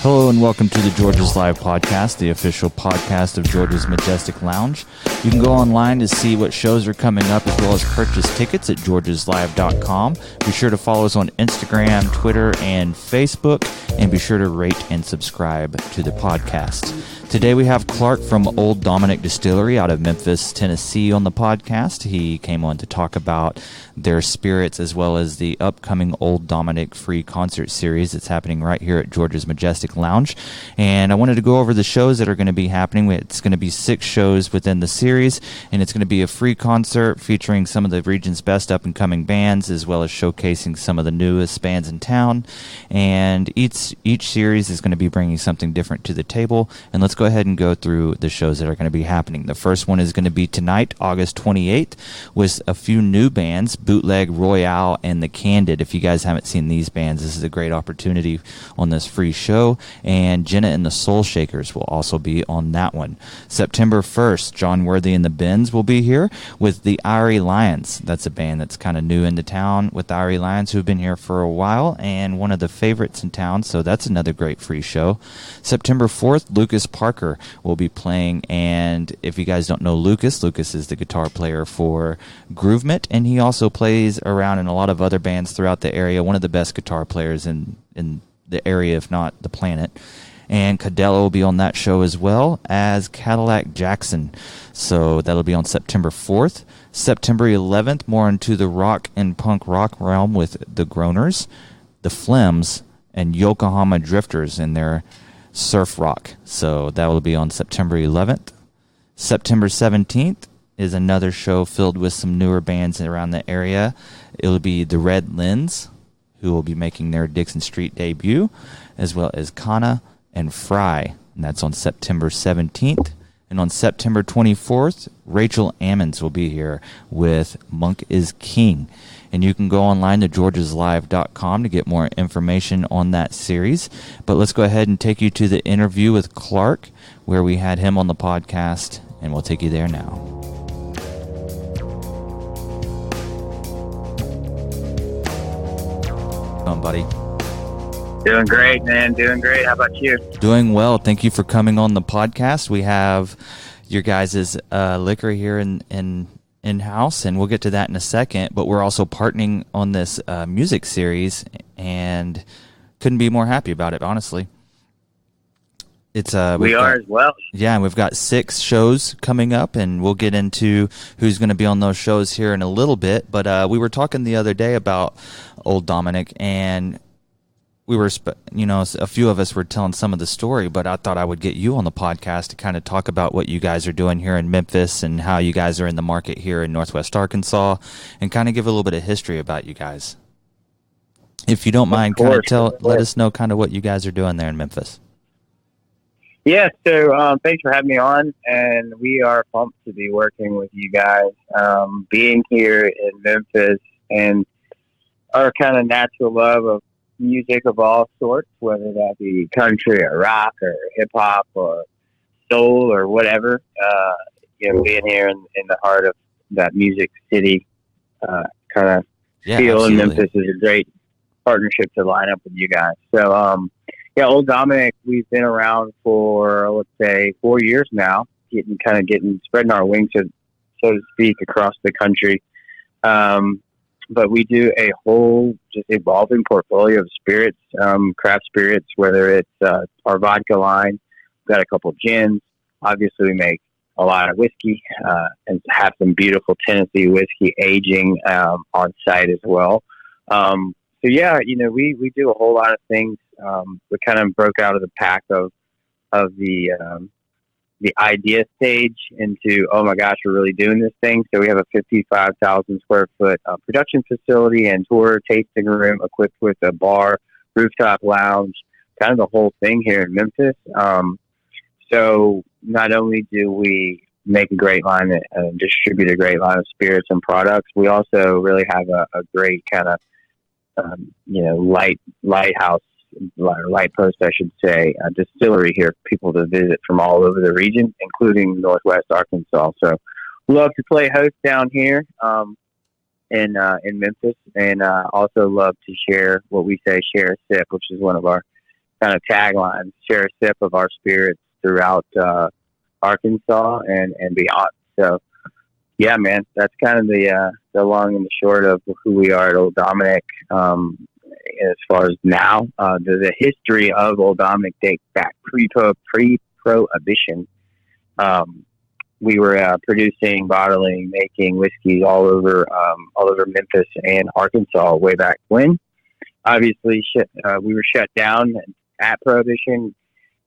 Hello and welcome to the George's Live podcast, the official podcast of George's Majestic Lounge. You can go online to see what shows are coming up as well as purchase tickets at georgeslive.com. Be sure to follow us on Instagram, Twitter, and Facebook, and be sure to rate and subscribe to the podcast. Today we have Clark from Old Dominick Distillery out of Memphis, Tennessee on the podcast. He came on to talk about their spirits as well as the upcoming Old Dominick free concert series that's happening right here at George's Majestic Lounge. And I wanted to go over the shows that are going to be happening. It's going to be 6 shows within the series, and it's going to be a free concert featuring some of the region's best up-and-coming bands as well as showcasing some of the newest bands in town. And each series is going to be bringing something different to the table. And let's go ahead and go through the shows that are going to be happening. The first one is going to be tonight, August 28th, with a few new bands, Bootleg, Royale, and The Candid. If you guys haven't seen these bands, this is a great opportunity on this free show. And Jenna and the Soul Shakers will also be on that one. September 1st, John Worthy and the Bends will be here with the Irie Lions. That's a band that's kind of new into town with the Irie Lions, who have been here for a while and one of the favorites in town, so that's another great free show. September 4th, Lucas Parker will be playing, and if you guys don't know Lucas is the guitar player for Groovement, and he also plays around in a lot of other bands throughout the area, one of the best guitar players in the area, if not the planet. And Cadella will be on that show as well as Cadillac Jackson. So that'll be on September 4th. September 11th, more into the rock and punk rock realm with the Groaners, the Flems, and Yokohama Drifters in their surf rock. So that will be on September 11th. September 17th is another show filled with some newer bands around the area. It will be the Red Lens, who will be making their Dixon Street debut, as well as Kana and Fry, and that's on September 17th. And on September 24th, Rachel Ammons will be here with Monk is King. And you can go online to georgeslive.com to get more information on that series. But let's go ahead and take you to the interview with Clark, where we had him on the podcast, and we'll take you there now. Come on, buddy. Doing great, man. Doing great. How about you? Doing well. Thank you for coming on the podcast. We have your guys' liquor here in-house, and we'll get to that in a second. But we're also partnering on this music series, and couldn't be more happy about it, honestly. We are as well. Yeah, and we've got 6 shows coming up, and we'll get into who's going to be on those shows here in a little bit. But we were talking the other day about Old Dominick, and we were, a few of us were telling some of the story, but I thought I would get you on the podcast to kind of talk about what you guys are doing here in Memphis and how you guys are in the market here in Northwest Arkansas, and kind of give a little bit of history about you guys. If you don't mind, kind of let us know kind of what you guys are doing there in Memphis. Yeah, so thanks for having me on, and we are pumped to be working with you guys, being here in Memphis, and our kind of natural love of music of all sorts, whether that be country or rock or hip hop or soul or whatever. Being here in the heart of that music city kind of feel in Memphis is a great partnership to line up with you guys. So, Old Dominick, we've been around for, let's say, 4 years now, spreading our wings, so to speak, across the country. But we do a whole just evolving portfolio of spirits, craft spirits, whether it's our vodka line. We've got a couple of gins. Obviously, we make a lot of whiskey and have some beautiful Tennessee whiskey aging on site as well. We do a whole lot of things. We kind of broke out of the pack of the idea stage into, oh my gosh, we're really doing this thing. So we have a 55,000 square foot production facility and tour tasting room equipped with a bar, rooftop lounge, kind of the whole thing here in Memphis. So not only do we make a great line and distribute a great line of spirits and products, we also really have a great kind of, lighthouse, light post, I should say, a distillery here for people to visit from all over the region, including Northwest Arkansas. So love to play host down here in Memphis, and also love to share what we say, share a sip, which is one of our kind of taglines: share a sip of our spirits throughout Arkansas and beyond. So, yeah, man, that's kind of the long and the short of who we are at Old Dominick. As far as now, the history of Old Dominick dates back pre-prohibition. We were producing, bottling, making whiskey all over Memphis and Arkansas way back when. Obviously, we were shut down at Prohibition,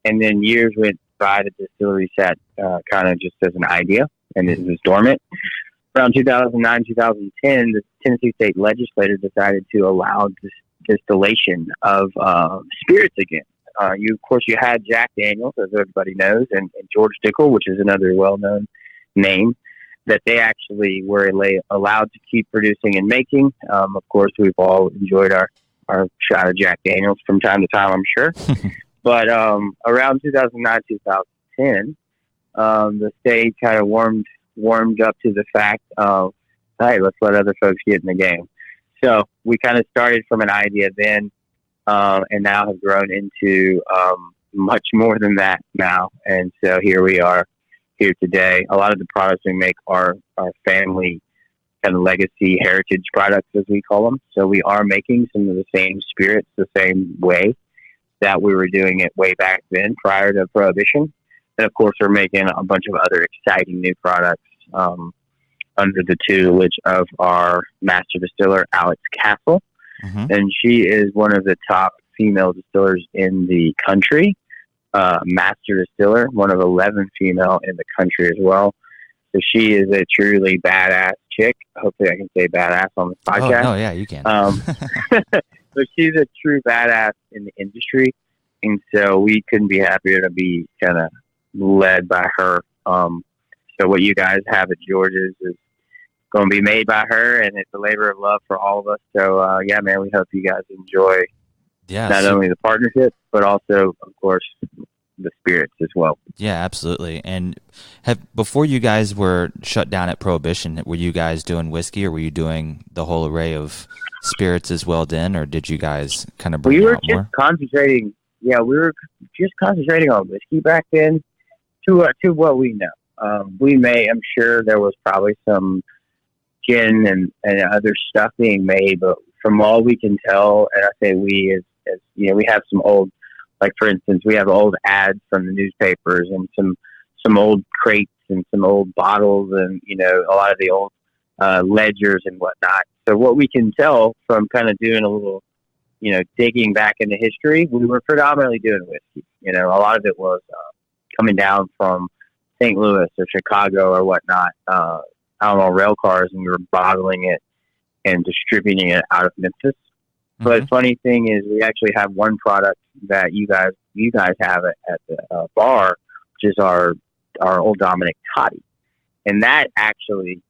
and then years went by. The distillery sat kind of just as an idea, and it was dormant. Around 2009, 2010, the Tennessee State Legislature decided to allow distillation of spirits again. You had Jack Daniels, as everybody knows, and George Dickel, which is another well-known name, that they actually were allowed to keep producing and making. Of course, we've all enjoyed our shot of Jack Daniels from time to time, I'm sure. But around 2009, 2010, the state kind of warmed up to the fact of, hey, let's let other folks get in the game. So we kind of started from an idea then, and now have grown into much more than that now. And so here we are here today. A lot of the products we make are family kind of legacy heritage products, as we call them. So we are making some of the same spirits the same way that we were doing it way back then prior to Prohibition. And of course, we're making a bunch of other exciting new products under the tutelage of our master distiller, Alex Castle. Mm-hmm. And she is one of the top female distillers in the country, master distiller, one of 11 female in the country as well. So she is a truly badass chick. Hopefully I can say badass on this podcast. Oh, yeah, you can. So she's a true badass in the industry. And so we couldn't be happier to be kind of led by her. So what you guys have at George's is going to be made by her, and it's a labor of love for all of us. So, yeah, man, we hope you guys enjoy not only the partnership, but also, of course, the spirits as well. Yeah, absolutely. And before you guys were shut down at Prohibition, were you guys doing whiskey, or were you doing the whole array of spirits as well then, or did you guys kind of bring out more? We were just concentrating on whiskey back then to what we know. I'm sure there was probably some gin and other stuff being made, but from all we can tell, and I say we as we have some old, like for instance, we have old ads from the newspapers and some old crates and some old bottles and a lot of the old ledgers and whatnot. So what we can tell from kind of doing a little digging back into history, we were predominantly doing whiskey. A lot of it was coming down from St. Louis or Chicago or whatnot, out on rail cars, and we were bottling it and distributing it out of Memphis. Mm-hmm. But the funny thing is, we actually have one product that you guys have at the bar, which is our Old Dominick Toddy, and that actually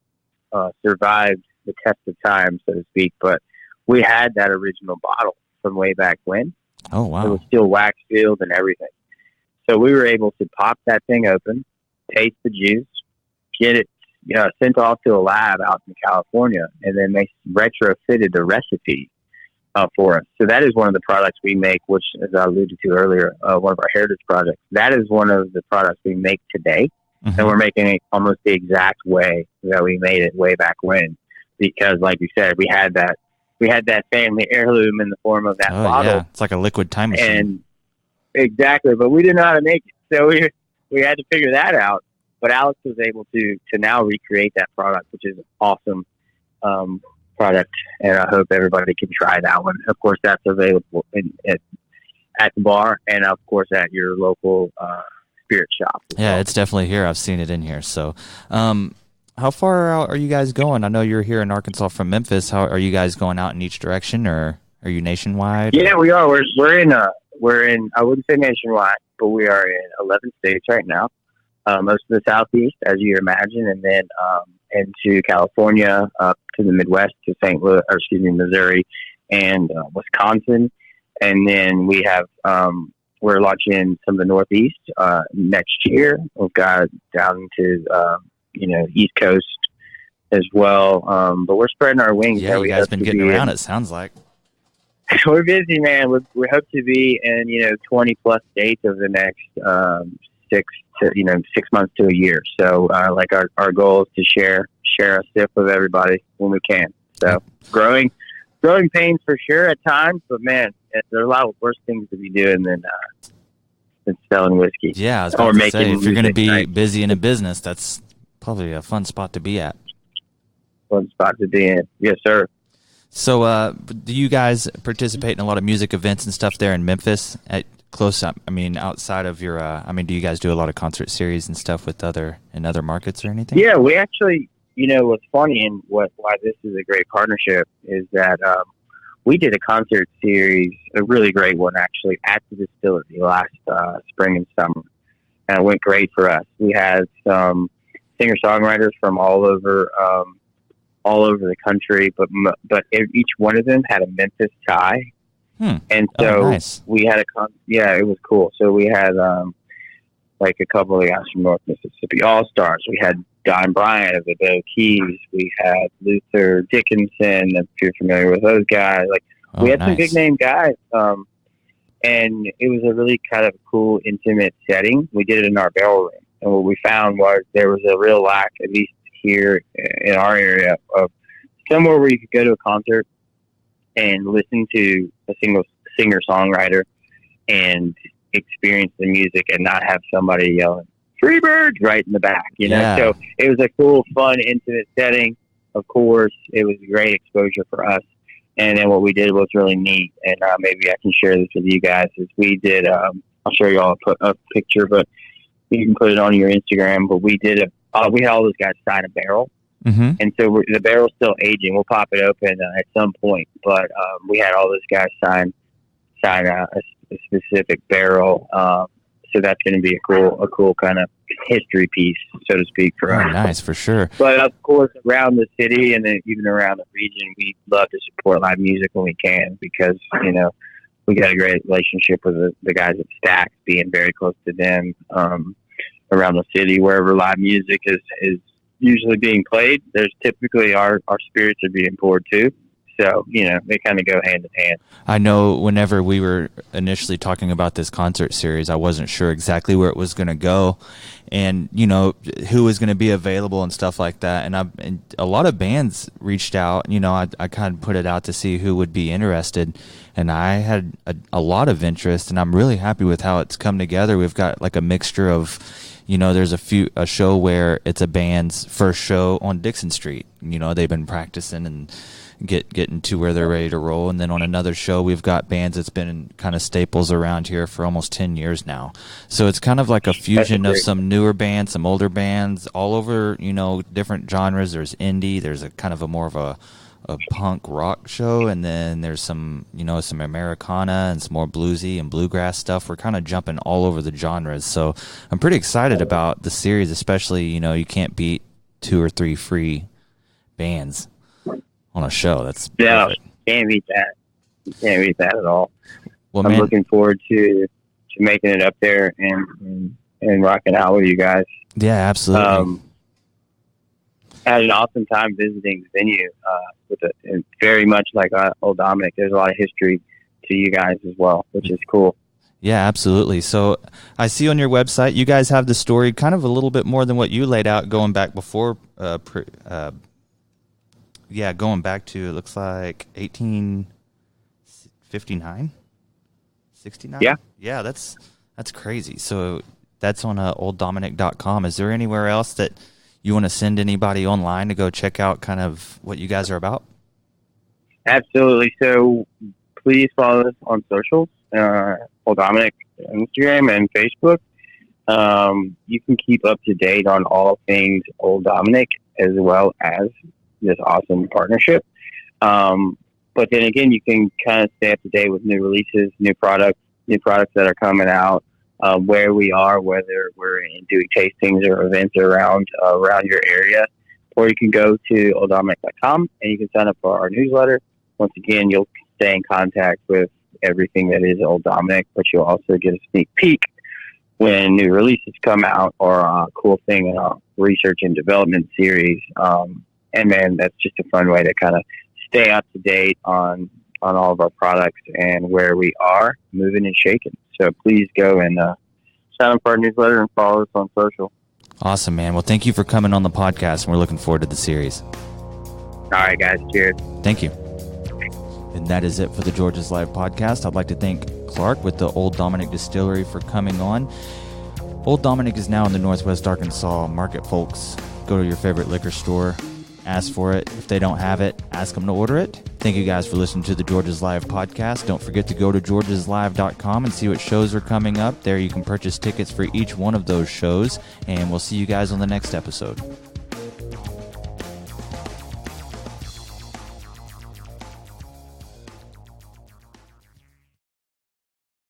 survived the test of time, so to speak. But we had that original bottle from way back when. Oh wow! It was still wax sealed and everything. So we were able to pop that thing open, taste the juice, get it sent off to a lab out in California, and then they retrofitted the recipe for us. So that is one of the products we make, which, as I alluded to earlier, one of our heritage projects. That is one of the products we make today, mm-hmm. and we're making it almost the exact way that we made it way back when, because, like you said, we had that family heirloom in the form of that bottle. Yeah, it's like a liquid time machine. And exactly, but we didn't know how to make it, so we had to figure that out. But Alex was able to now recreate that product, which is an awesome product, and I hope everybody can try that one. Of course, that's available at the bar, and of course at your local spirit shop. Yeah, it's definitely here. I've seen it in here. So, how far out are you guys going? I know you're here in Arkansas from Memphis. How are you guys going out in each direction, or are you nationwide? Yeah, we are. We're in. I wouldn't say nationwide, but we are in 11 states right now. Most of the Southeast, as you imagine, and then into California, up to the Midwest, to St. Louis, Missouri, and Wisconsin. And then we have, we're launching some of the Northeast next year. We've got down to, East Coast as well. But we're spreading our wings. Yeah, you guys been getting around, it sounds like. We're busy, man. We hope to be in 20 plus states over the next 6 months to a year. So like our goal is to share a sip with everybody when we can. So growing pains for sure at times, but man, there are a lot of worse things to be doing than selling whiskey. Yeah, I was about to say, if you're going to be busy in a business, that's probably a fun spot to be at. Fun spot to be in. Yes, sir. So, do you guys participate in a lot of music events and stuff there in Memphis? Outside of your, do you guys do a lot of concert series and stuff with other markets or anything? Yeah, we actually, what's funny and why this is a great partnership is that we did a concert series, a really great one actually, at the distillery last spring and summer, and it went great for us. We had some singer-songwriters from all over the country, but each one of them had a Memphis tie. And so nice. We had it was cool. So we had like a couple of guys from North Mississippi All-Stars. We had Don Bryant of the Bo Keys. We had Luther Dickinson, if you're familiar with those guys. We had some big name guys. And it was a really kind of cool, intimate setting. We did it in our barrel room. And what we found was there was a real lack, at least here in our area, of somewhere where you could go to a concert and listen to a single singer-songwriter and experience the music and not have somebody yelling "Freebirds" right in the back, Yeah. So it was a cool, fun, intimate setting. Of course, it was a great exposure for us. And then what we did was really neat, and maybe I can share this with you guys, is we did, I'll show you all a picture, but you can put it on your Instagram, but we did we had all those guys sign a barrel. Mm-hmm. And so the barrel's still aging. We'll pop it open at some point, but we had all those guys sign a specific barrel. So that's going to be a cool kind of history piece, so to speak, for us. Nice, for sure. But of course, around the city and then even around the region, we love to support live music when we can, because we got a great relationship with the guys at Stack, being very close to them around the city, wherever live music is usually being played. There's typically our spirits are being poured too. So, they kind of go hand in hand. I know whenever we were initially talking about this concert series, I wasn't sure exactly where it was going to go and, who was going to be available and stuff like that. And a lot of bands reached out. I kind of put it out to see who would be interested. And I had a lot of interest, and I'm really happy with how it's come together. We've got like a mixture of, there's a show where it's a band's first show on Dixon Street. They've been practicing and getting to where they're ready to roll. And then on another show, we've got bands that's been kind of staples around here for almost 10 years now. So it's kind of like a fusion of some newer bands, some older bands, all over, different genres. There's indie, there's a kind of a more of a punk rock show, and then there's some, some Americana and some more bluesy and bluegrass stuff. We're kind of jumping all over the genres. So I'm pretty excited about the series, especially, you can't beat 2 or 3 free bands on a show. That's perfect. Can't beat that. You can't beat that at all. Well, I'm looking forward to making it up there and rocking out with you guys. Yeah, absolutely. Had an awesome time visiting the venue and very much like Old Dominick. There's a lot of history to you guys as well, which is cool. Yeah, absolutely. So I see on your website you guys have the story kind of a little bit more than what you laid out going back before. Going back to, it looks like 1859, 69. Yeah, that's crazy. So that's on olddominick.com. Is there anywhere else that you want to send anybody online to go check out kind of what you guys are about? Absolutely. So please follow us on socials, Old Dominick, Instagram and Facebook. You can keep up to date on all things Old Dominick as well as this awesome partnership. But then again, you can kind of stay up to date with new releases, new products that are coming out, where we are, whether we're doing tastings or events around your area, or you can go to olddominick.com and you can sign up for our newsletter. Once again, you'll stay in contact with everything that is Old Dominick, but you'll also get a sneak peek when new releases come out, or a cool thing in our research and development series. And then that's just a fun way to kind of stay up to date on on all of our products and where we are moving and shaking. So please go and sign up for our newsletter and follow us on social. Awesome, man. Well, thank you for coming on the podcast, and we're looking forward to the series. All right, guys. Cheers. Thank you. And that is it for the Georgia's Live podcast. I'd like to thank Clark with the Old Dominick Distillery for coming on. Old Dominick is now in the Northwest Arkansas market, folks. Go to your favorite liquor store, ask for it. If they don't have it, ask them to order it. Thank you guys for listening to the Georgia's Live podcast. Don't forget to go to georgiaslive.com and see what shows are coming up. There you can purchase tickets for each one of those shows, and we'll see you guys on the next episode.